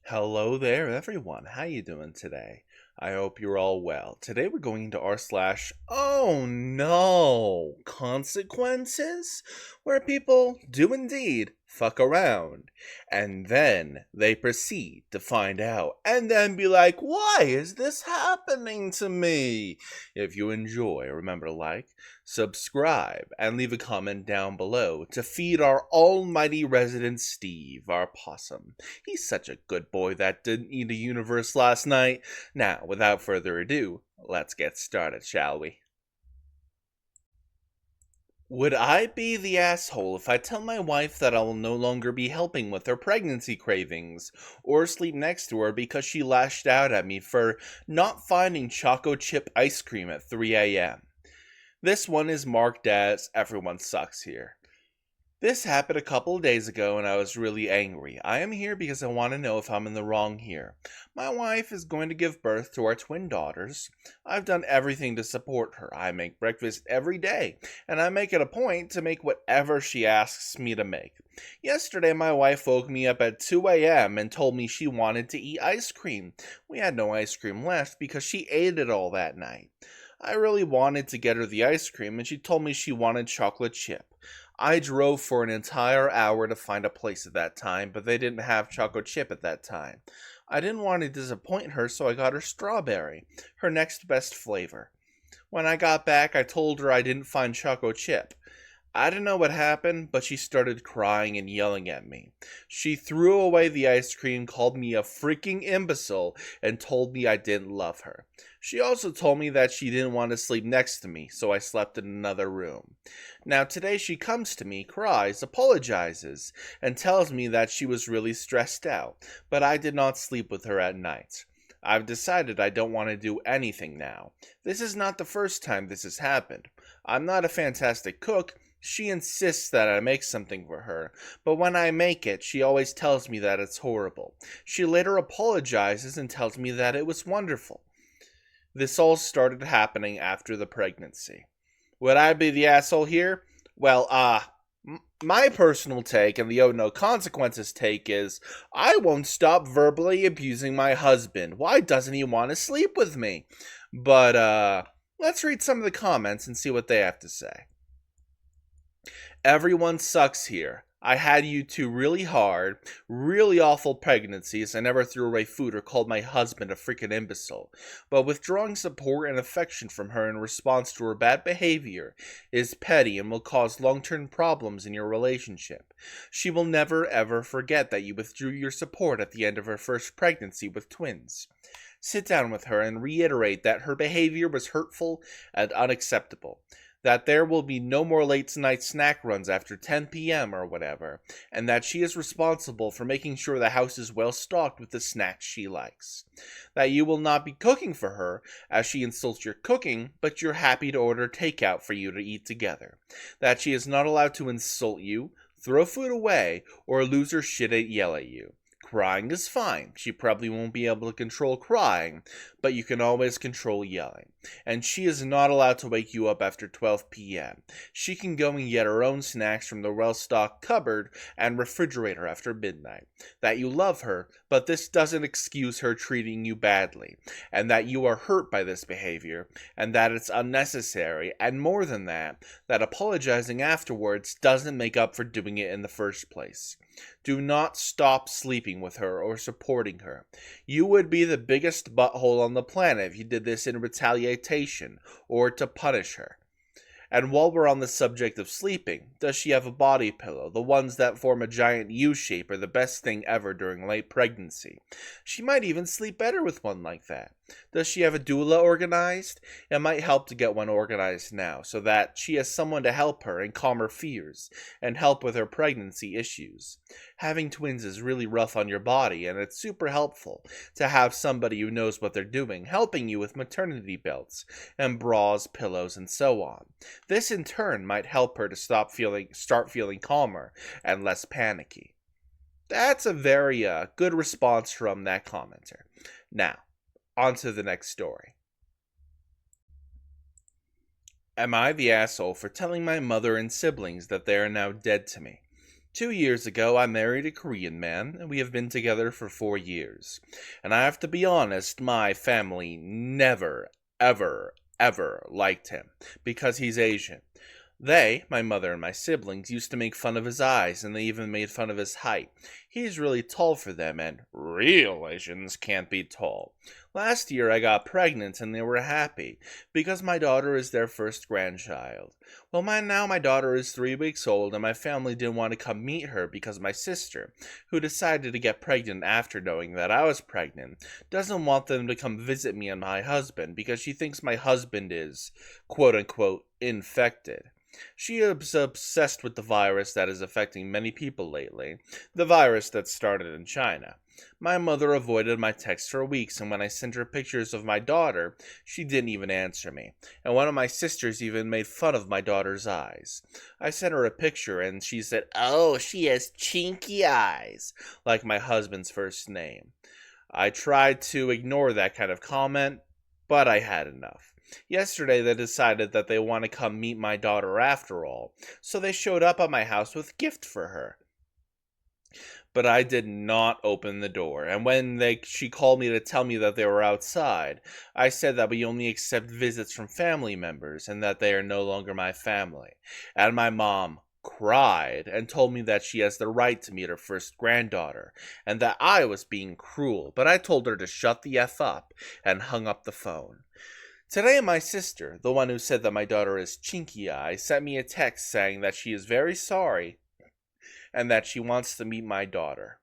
Hello there, everyone. How you doing today? I hope you're all well. Today we're going into r slash oh no consequences, where people do indeed fuck around, and then they proceed to find out, and then be like, "Why is this happening to me?" If you enjoy, remember to like, subscribe, and leave a comment down below to feed our almighty resident Steve, our possum. He's such a good boy that didn't eat a universe last night. Now, without further ado, let's get started, shall we? Would I be the asshole if I tell my wife that I will no longer be helping with her pregnancy cravings, or sleep next to her because she lashed out at me for not finding choco chip ice cream at 3 a.m.? This one is marked as everyone sucks here. This happened a couple of days ago and I was really angry. I am here because I want to know if I'm in the wrong here. My wife is going to give birth to our twin daughters. I've done everything to support her. I make breakfast every day, and I make it a point to make whatever she asks me to make. Yesterday, my wife woke me up at 2 a.m. and told me she wanted to eat ice cream. We had no ice cream left because she ate it all that night. I really wanted to get her the ice cream, and she told me she wanted chocolate chip. I drove for an entire hour to find a place at that time, but they didn't have chocolate chip at that time. I didn't want to disappoint her, so I got her strawberry, her next best flavor. When I got back, I told her I didn't find chocolate chip. I don't know what happened, but she started crying and yelling at me. She threw away the ice cream, called me a freaking imbecile, and told me I didn't love her. She also told me that she didn't want to sleep next to me, so I slept in another room. Now today she comes to me, cries, apologizes, and tells me that she was really stressed out, but I did not sleep with her at night. I've decided I don't want to do anything now. This is not the first time this has happened. I'm not a fantastic cook. She insists that I make something for her, but when I make it, she always tells me that it's horrible. She later apologizes and tells me that it was wonderful. This all started happening after the pregnancy. Would I be the asshole here? Well, my personal take and the OhNoConsequences take is I won't stop verbally abusing my husband. Why doesn't he want to sleep with me? But, let's read some of the comments and see what they have to say. Everyone sucks here. I had you two really hard, really awful pregnancies. I never threw away food or called my husband a freaking imbecile. But withdrawing support and affection from her in response to her bad behavior is petty and will cause long-term problems in your relationship. She will never ever forget that you withdrew your support at the end of her first pregnancy with twins. Sit down with her and reiterate that her behavior was hurtful and unacceptable, that there will be no more late night snack runs after 10 p.m. or whatever, and that she is responsible for making sure the house is well stocked with the snacks she likes. That you will not be cooking for her as she insults your cooking, but you're happy to order takeout for you to eat together. That she is not allowed to insult you, throw food away, or lose her shit and yell at you. Crying is fine. She probably won't be able to control crying, but you can always control yelling. And she is not allowed to wake you up after 12 p.m. She can go and get her own snacks from the well-stocked cupboard and refrigerator after midnight. That you love her, but this doesn't excuse her treating you badly. And that you are hurt by this behavior, and that it's unnecessary, and more than that apologizing afterwards doesn't make up for doing it in the first place. Do not stop sleeping with her or supporting her. You would be the biggest butthole on the planet if you did this in retaliation or to punish her. And while we're on the subject of sleeping, does she have a body pillow? The ones that form a giant U shape are the best thing ever during late pregnancy. She might even sleep better with one like that. Does she have a doula organized? It might help to get one organized now, so that she has someone to help her and calm her fears, and help with her pregnancy issues. Having twins is really rough on your body, and it's super helpful to have somebody who knows what they're doing, helping you with maternity belts, and bras, pillows, and so on. This in turn might help her to start feeling calmer and less panicky. That's a very good response from that commenter. Now, on to the next story. Am I the asshole for telling my mother and siblings that they are now dead to me? 2 years ago, I married a Korean man, and we have been together for 4 years. And I have to be honest, my family never, ever, ever liked him because he's Asian. They, my mother and my siblings, used to make fun of his eyes, and they even made fun of his height. He's really tall for them, and real Asians can't be tall. Last year I got pregnant, and they were happy, because my daughter is their first grandchild. Well, now my daughter is 3 weeks old, and my family didn't want to come meet her because my sister, who decided to get pregnant after knowing that I was pregnant, doesn't want them to come visit me and my husband because she thinks my husband is, quote-unquote, infected. She is obsessed with the virus that is affecting many people lately, the virus that started in China. My mother avoided my texts for weeks, and when I sent her pictures of my daughter, she didn't even answer me, and one of my sisters even made fun of my daughter's eyes. I sent her a picture, and she said, "Oh, she has chinky eyes," like my husband's first name. I tried to ignore that kind of comment, but I had enough. Yesterday they decided that they want to come meet my daughter after all, so they showed up at my house with a gift for her. But I did not open the door, and when she called me to tell me that they were outside, I said that we only accept visits from family members and that they are no longer my family. And my mom cried and told me that she has the right to meet her first granddaughter, and that I was being cruel, but I told her to shut the F up and hung up the phone. Today, my sister, the one who said that my daughter is chinky eye, sent me a text saying that she is very sorry and that she wants to meet my daughter.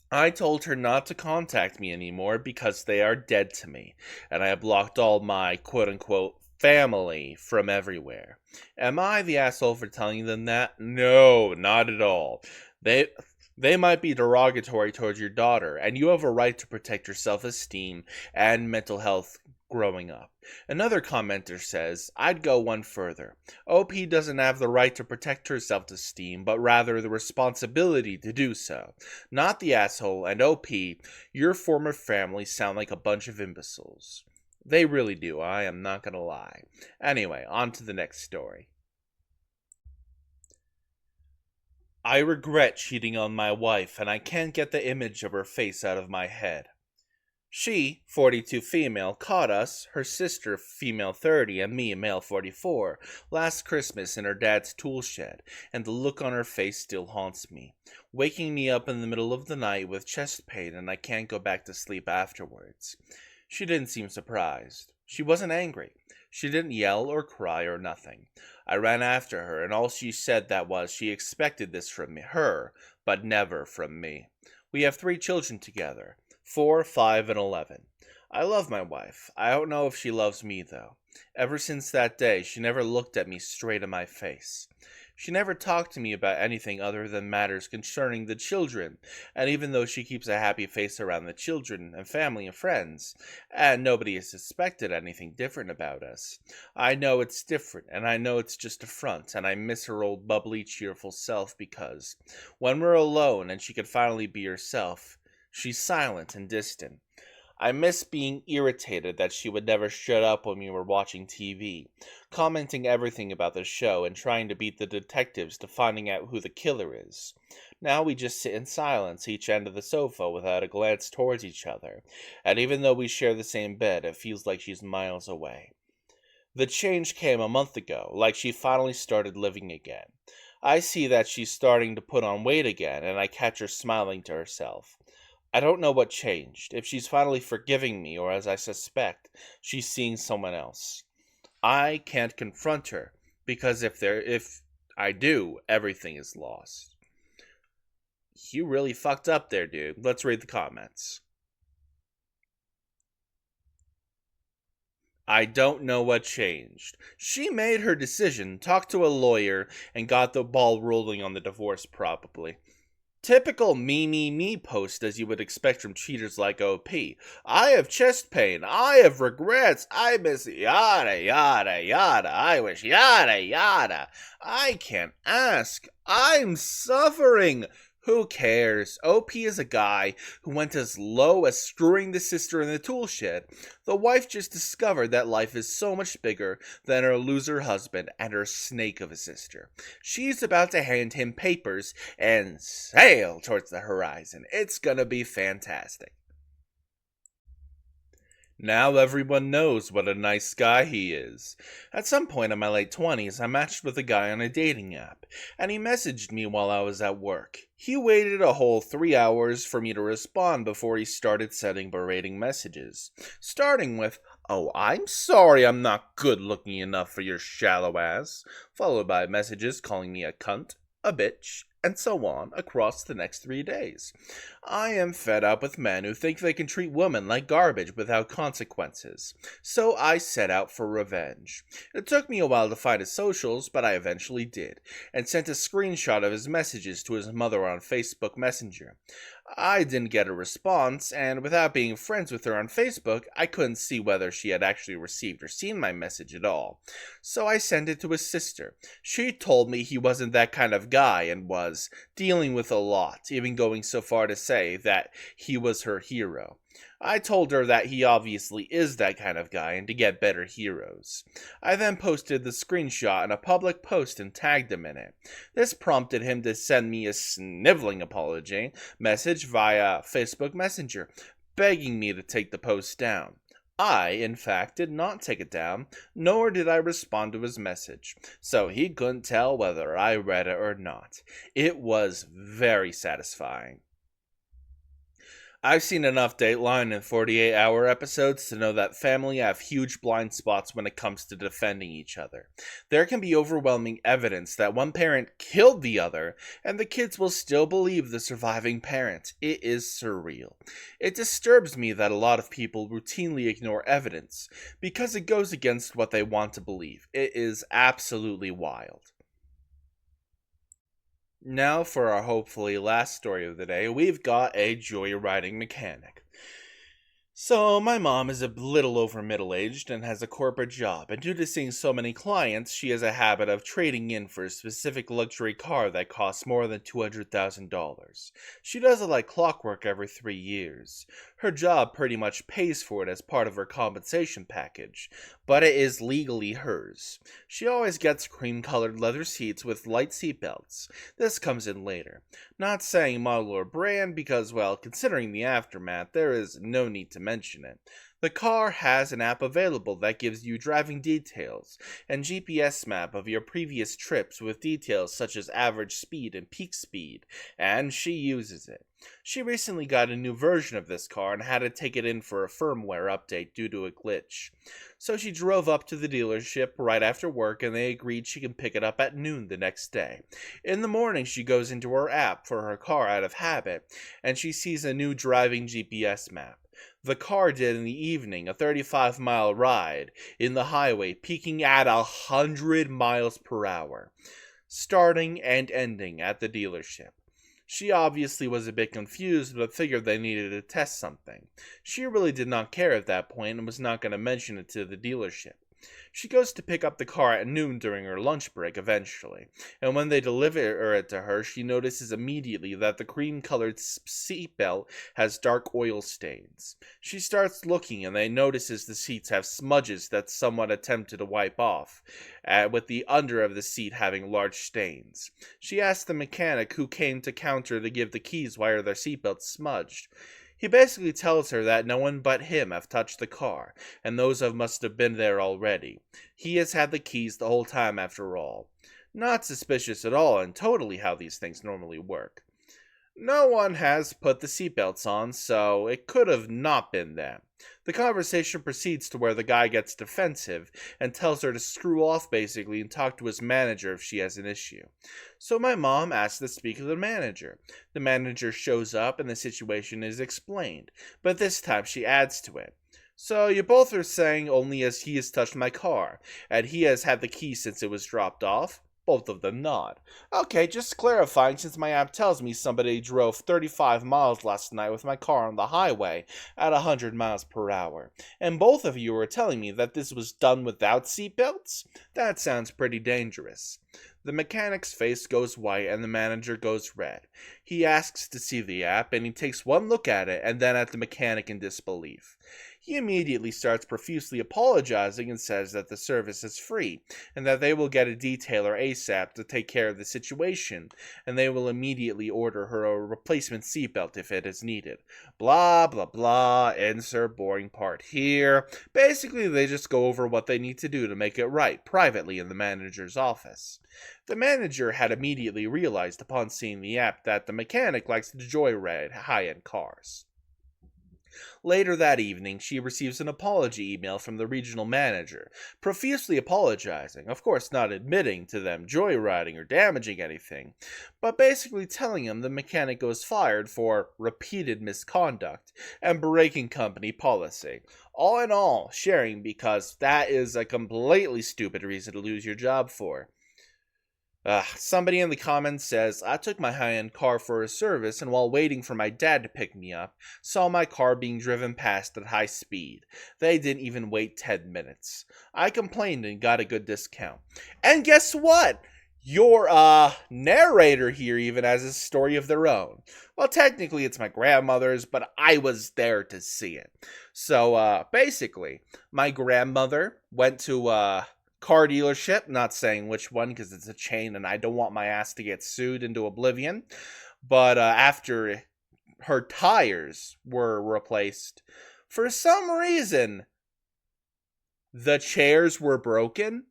I told her not to contact me anymore because they are dead to me, and I have blocked all my quote-unquote family from everywhere. Am I the asshole for telling them that? No, not at all. They might be derogatory towards your daughter, and you have a right to protect your self-esteem and mental health growing up. Another commenter says, I'd go one further. OP doesn't have the right to protect her self-esteem, but rather the responsibility to do so. Not the asshole, and OP, your former family sound like a bunch of imbeciles. They really do, I am not gonna lie. Anyway, on to the next story. I regret cheating on my wife, and I can't get the image of her face out of my head. She, 42 female, caught us, her sister, female 30, and me, male 44, last Christmas in her dad's tool shed, and the look on her face still haunts me, waking me up in the middle of the night with chest pain and I can't go back to sleep afterwards. She didn't seem surprised. She wasn't angry. She didn't yell or cry or nothing. I ran after her, and all she said that was she expected this from her, but never from me. We have 3 children together. 4, 5, and 11. I love my wife. I don't know if she loves me, though. Ever since that day, she never looked at me straight in my face. She never talked to me about anything other than matters concerning the children, and even though she keeps a happy face around the children and family and friends, and nobody has suspected anything different about us, I know it's different, and I know it's just a front, and I miss her old bubbly, cheerful self because, when we're alone and she can finally be herself, she's silent and distant. I miss being irritated that she would never shut up when we were watching TV, commenting everything about the show and trying to beat the detectives to finding out who the killer is. Now we just sit in silence each end of the sofa without a glance towards each other, and even though we share the same bed, it feels like she's miles away. The change came a month ago, like she finally started living again. I see that she's starting to put on weight again, and I catch her smiling to herself. I don't know what changed, if she's finally forgiving me or, as I suspect, she's seeing someone else. I can't confront her, because if I do, everything is lost. You really fucked up there, dude. Let's read the comments. I don't know what changed. She made her decision, talked to a lawyer, and got the ball rolling on the divorce probably. Typical me post as you would expect from cheaters like OP. I have chest pain. I have regrets. I miss yada yada yada. I wish yada yada. I can't ask. I'm suffering. Who cares? OP is a guy who went as low as screwing the sister in the tool shed. The wife just discovered that life is so much bigger than her loser husband and her snake of a sister. She's about to hand him papers and sail towards the horizon. It's gonna be fantastic. Now everyone knows what a nice guy he is. At some point in my late 20s, I matched with a guy on a dating app, and he messaged me while I was at work. He waited a whole 3 hours for me to respond before he started sending berating messages. Starting with, "Oh, I'm sorry I'm not good looking enough for your shallow ass," followed by messages calling me a cunt, a bitch, and so on across the next 3 days. I am fed up with men who think they can treat women like garbage without consequences, so I set out for revenge. It took me a while to find his socials, but I eventually did, and sent a screenshot of his messages to his mother on Facebook Messenger. I didn't get a response, and without being friends with her on Facebook, I couldn't see whether she had actually received or seen my message at all. So I sent it to his sister. She told me he wasn't that kind of guy and was dealing with a lot, even going so far to say that he was her hero. I told her that he obviously is that kind of guy and to get better heroes. I then posted the screenshot in a public post and tagged him in it. This prompted him to send me a sniveling apology message via Facebook Messenger, begging me to take the post down. I, in fact, did not take it down, nor did I respond to his message, so he couldn't tell whether I read it or not. It was very satisfying. I've seen enough Dateline and 48-hour episodes to know that family have huge blind spots when it comes to defending each other. There can be overwhelming evidence that one parent killed the other, and the kids will still believe the surviving parent. It is surreal. It disturbs me that a lot of people routinely ignore evidence, because it goes against what they want to believe. It is absolutely wild. Now, for our hopefully last story of the day, we've got a joyriding mechanic. So, my mom is a little over middle aged and has a corporate job, and due to seeing so many clients, she has a habit of trading in for a specific luxury car that costs more than $200,000. She does it like clockwork every 3 years. Her job pretty much pays for it as part of her compensation package, but it is legally hers. She always gets cream colored leather seats with light seatbelts. This comes in later. Not saying model or brand because, well, considering the aftermath, there is no need to mention it. The car has an app available that gives you driving details and GPS map of your previous trips with details such as average speed and peak speed, and she uses it. She recently got a new version of this car and had to take it in for a firmware update due to a glitch. So she drove up to the dealership right after work and they agreed she can pick it up at noon the next day. In the morning she goes into her app for her car out of habit and she sees a new driving GPS map. The car did in the evening a 35-mile ride in the highway peaking at 100 miles per hour, starting and ending at the dealership. She obviously was a bit confused, but figured they needed to test something. She really did not care at that point and was not going to mention it to the dealership. She goes to pick up the car at noon during her lunch break eventually, and when they deliver it to her, she notices immediately that the cream-colored seatbelt has dark oil stains. She starts looking and then notices the seats have smudges that someone attempted to wipe off, with the under of the seat having large stains. She asks the mechanic who came to counter to give the keys why are their seatbelts smudged. He basically tells her that no one but him have touched the car, and those must have been there already. He has had the keys the whole time after all. Not suspicious at all, and totally how these things normally work. No one has put the seatbelts on, so it could have not been them. The conversation proceeds to where the guy gets defensive and tells her to screw off basically and talk to his manager if she has an issue. So my mom asks to speak to the manager. The manager shows up and the situation is explained, but this time she adds to it. So you both are saying only as he has touched my car, and he has had the key since it was dropped off? Both of them nod. Okay, just clarifying, since my app tells me somebody drove 35 miles last night with my car on the highway at 100 miles per hour. And both of you are telling me that this was done without seatbelts? That sounds pretty dangerous. The mechanic's face goes white and the manager goes red. He asks to see the app and he takes one look at it and then at the mechanic in disbelief. He immediately starts profusely apologizing and says that the service is free and that they will get a detailer ASAP to take care of the situation, and they will immediately order her a replacement seatbelt if it is needed. Blah, blah, blah, insert boring part here. Basically, they just go over what they need to do to make it right, privately in the manager's office. The manager had immediately realized upon seeing the app that the mechanic likes to joyride high-end cars. Later that evening, she receives an apology email from the regional manager, profusely apologizing, of course not admitting to them joyriding or damaging anything, but basically telling him the mechanic was fired for repeated misconduct and breaking company policy. All in all, sharing because that is a completely stupid reason to lose your job for. Somebody in the comments says, I took my high-end car for a service and while waiting for my dad to pick me up, saw my car being driven past at high speed. They didn't even wait 10 minutes. I complained and got a good discount. And guess what? Your narrator here even has a story of their own. Well, technically it's my grandmother's, but I was there to see it. So basically, my grandmother went to car dealership, not saying which one because it's a chain and I don't want my ass to get sued into oblivion, but after her tires were replaced, for some reason the chairs were broken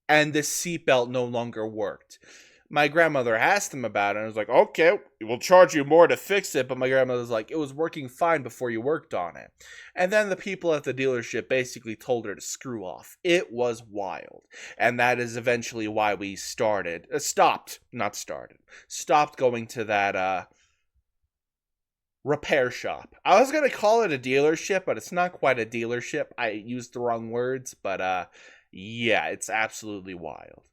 and the seatbelt no longer worked. My grandmother asked him about it and I was like, okay, we'll charge you more to fix it. But my grandmother was like, it was working fine before you worked on it. And then the people at the dealership basically told her to screw off. It was wild. And that is eventually why we stopped going to that repair shop. I was going to call it a dealership, but it's not quite a dealership. I used the wrong words, but yeah, it's absolutely wild.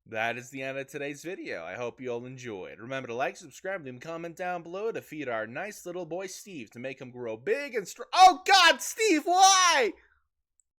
That is the end of today's video. I hope you all enjoyed. Remember to like, subscribe, and comment down below to feed our nice little boy Steve to make him grow big and strong. Oh God, Steve, why?